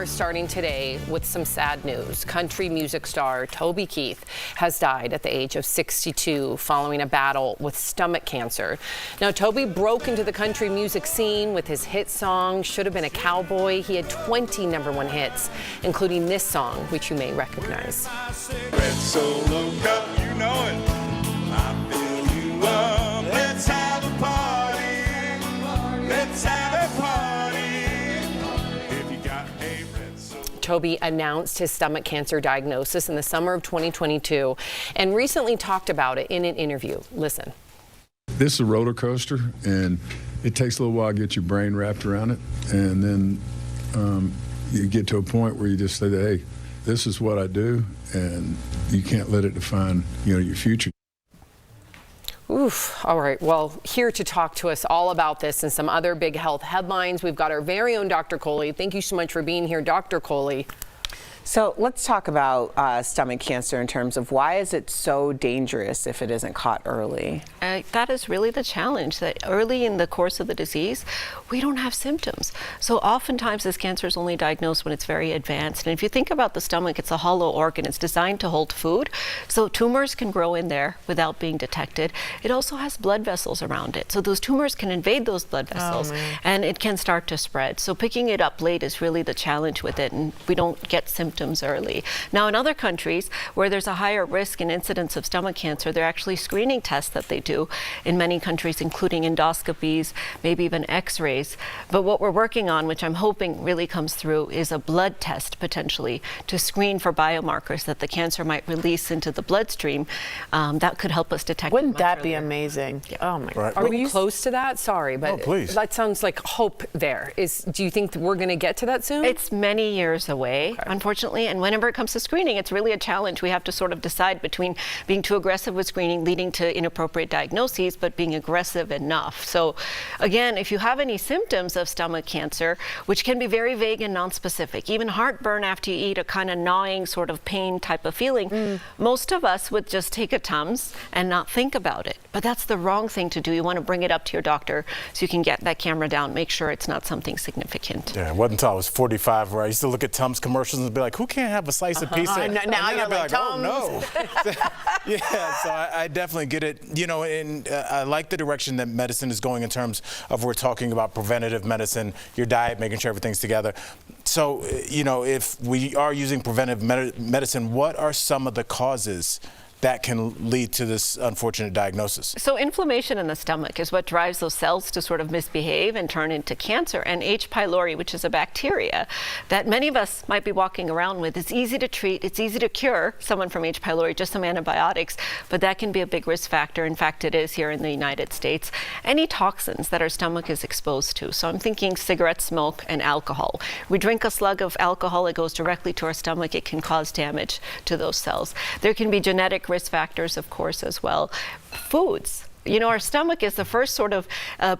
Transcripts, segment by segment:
We're starting today with some sad news. Country music star Toby Keith has died at the age of 62 following a battle with stomach cancer. Now, Toby broke into the country music scene with his hit song, Should Have Been a Cowboy. He had 20 #1 hits, including this song, which you may recognize. Red Solo Cup, you know it. I fill you up. Let's have a party. Let's have a party. If you got a red solo. Toby announced his stomach cancer diagnosis in the summer of 2022 and recently talked about it in an interview. Listen. This is a roller coaster, and it takes a little while to get your brain wrapped around it, and then you get to a point where you just say, hey, this is what I do, and you can't let it define, your future. Oof. All right. Well, here to talk to us all about this and some other big health headlines, we've got our very own Dr. Coley. Thank you so much for being here, Dr. Coley. So let's talk about stomach cancer in terms of why is it so dangerous if it isn't caught early? That is really the challenge, that early in the course of the disease, we don't have symptoms. So oftentimes this cancer is only diagnosed when it's very advanced. And if you think about the stomach, it's a hollow organ. It's designed to hold food. So tumors can grow in there without being detected. It also has blood vessels around it. So those tumors can invade those blood vessels and it can start to spread. So picking it up late is really the challenge with it, and we don't get symptoms early. Now, in other countries where there's a higher risk and incidence of stomach cancer, there are actually screening tests that they do in many countries, including endoscopies, maybe even x-rays. But what we're working on, which I'm hoping really comes through, is a blood test potentially to screen for biomarkers that the cancer might release into the bloodstream. That could help us detect. Wouldn't that be amazing? Yeah. Oh my God. Are we close to that? Sorry, but that sounds like hope there. Do you think that we're going to get to that soon? It's many years away, unfortunately. And whenever it comes to screening, it's really a challenge. We have to sort of decide between being too aggressive with screening, leading to inappropriate diagnoses, but being aggressive enough. So again, if you have any symptoms of stomach cancer, which can be very vague and nonspecific, even heartburn after you eat, a kind of gnawing sort of pain type of feeling, most of us would just take a Tums and not think about it. But that's the wrong thing to do. You want to bring it up to your doctor so you can get that camera down, make sure it's not something significant. Yeah, it wasn't until I was 45 where I used to look at Tums commercials and be like, who can't have a slice of pizza? Now you're like, oh no. Yeah, so I definitely get it. And I like the direction that medicine is going in terms of we're talking about preventative medicine, your diet, making sure everything's together. So, if we are using preventive medicine, what are some of the causes that can lead to this unfortunate diagnosis? So inflammation in the stomach is what drives those cells to sort of misbehave and turn into cancer. And H. pylori, which is a bacteria that many of us might be walking around with, it's easy to treat, it's easy to cure someone from H. pylori, just some antibiotics, but that can be a big risk factor. In fact, it is here in the United States. Any toxins that our stomach is exposed to. So I'm thinking cigarette smoke and alcohol. We drink a slug of alcohol, it goes directly to our stomach, it can cause damage to those cells. There can be genetic risk factors, of course, as well. Foods. Our stomach is the first sort of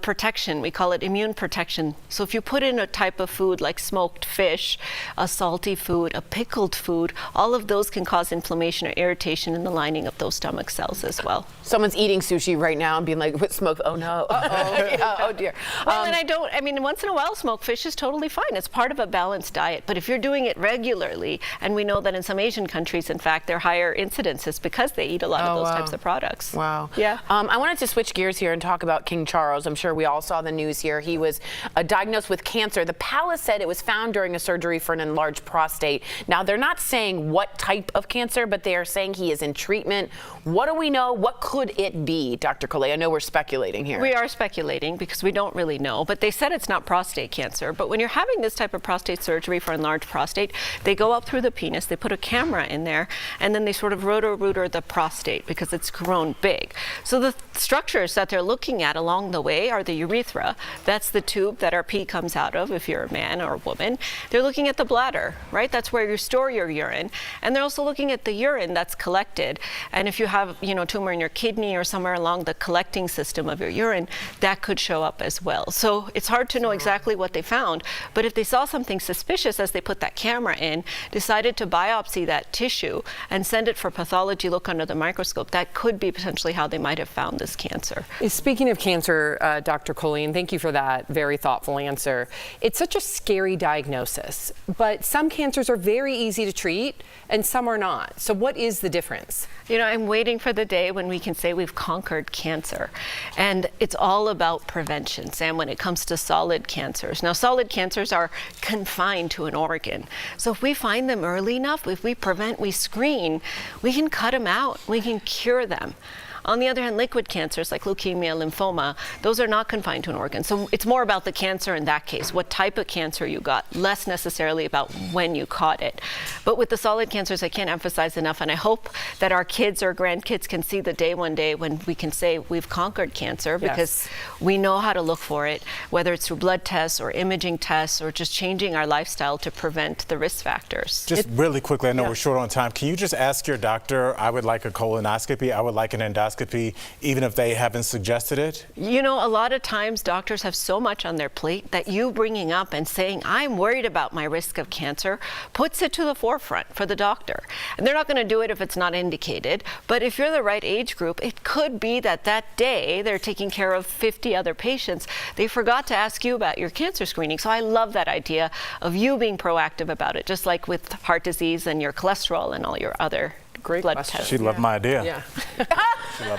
protection. We call it immune protection. So if you put in a type of food like smoked fish, a salty food, a pickled food, all of those can cause inflammation or irritation in the lining of those stomach cells as well. Someone's eating sushi right now and being like, what smoke? Oh no. Oh dear. Well, and once in a while, smoked fish is totally fine. It's part of a balanced diet. But if you're doing it regularly, and we know that in some Asian countries, in fact, there are higher incidences because they eat a lot of those types of products. Wow. Yeah. I wanted to switch gears here and talk about King Charles. I'm sure we all saw the news here. He was diagnosed with cancer. The palace said it was found during a surgery for an enlarged prostate. Now, they're not saying what type of cancer, but they are saying he is in treatment. What do we know? What could it be, Dr. Coley? I know we're speculating here. We are speculating because we don't really know, but they said it's not prostate cancer. But when you're having this type of prostate surgery for enlarged prostate, they go up through the penis, they put a camera in there, and then they sort of roto-rooter the prostate because it's grown big. So the structures that they're looking at along the way are the urethra. That's the tube that our pee comes out of if you're a man or a woman. They're looking at the bladder, right? That's where you store your urine. And they're also looking at the urine that's collected. And if you have, tumor in your kidney or somewhere along the collecting system of your urine, that could show up as well. So it's hard to know exactly what they found, but if they saw something suspicious as they put that camera in, decided to biopsy that tissue and send it for pathology look under the microscope, that could be potentially how they might have found this this cancer. Speaking of cancer, Dr. Colleen, thank you for that very thoughtful answer. It's such a scary diagnosis, but some cancers are very easy to treat and some are not. So what is the difference? You know, I'm waiting for the day when we can say we've conquered cancer. And it's all about prevention, Sam, when it comes to solid cancers. Now, solid cancers are confined to an organ. So if we find them early enough, if we prevent, we screen, we can cut them out, we can cure them. On the other hand, liquid cancers like leukemia, lymphoma, those are not confined to an organ. So it's more about the cancer in that case, what type of cancer you got, less necessarily about when you caught it. But with the solid cancers, I can't emphasize enough, and I hope that our kids or grandkids can see the day one day when we can say we've conquered cancer, because we know how to look for it, whether it's through blood tests or imaging tests or just changing our lifestyle to prevent the risk factors. Just really quickly, I know we're short on time. Can you just ask your doctor, I would like a colonoscopy, I would like an endoscopy, even if they haven't suggested it? You know, a lot of times doctors have so much on their plate that you bringing up and saying, I'm worried about my risk of cancer, puts it to the forefront for the doctor. And they're not going to do it if it's not indicated. But if you're the right age group, it could be that that day they're taking care of 50 other patients. They forgot to ask you about your cancer screening. So I love that idea of you being proactive about it, just like with heart disease and your cholesterol and all your other blood tests. She loved my idea. Yeah.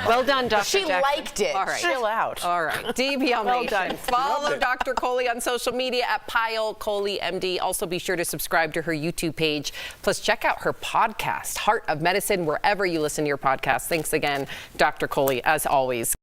Well done, Dr. She Jackson. liked it. All right. Chill out. All right. DBL Well Nation. done. Follow Dr. Coley on social media at Pyle Coley MD. Also be sure to subscribe to her YouTube page. Plus check out her podcast, Heart of Medicine, wherever you listen to your podcast. Thanks again, Dr. Coley, as always.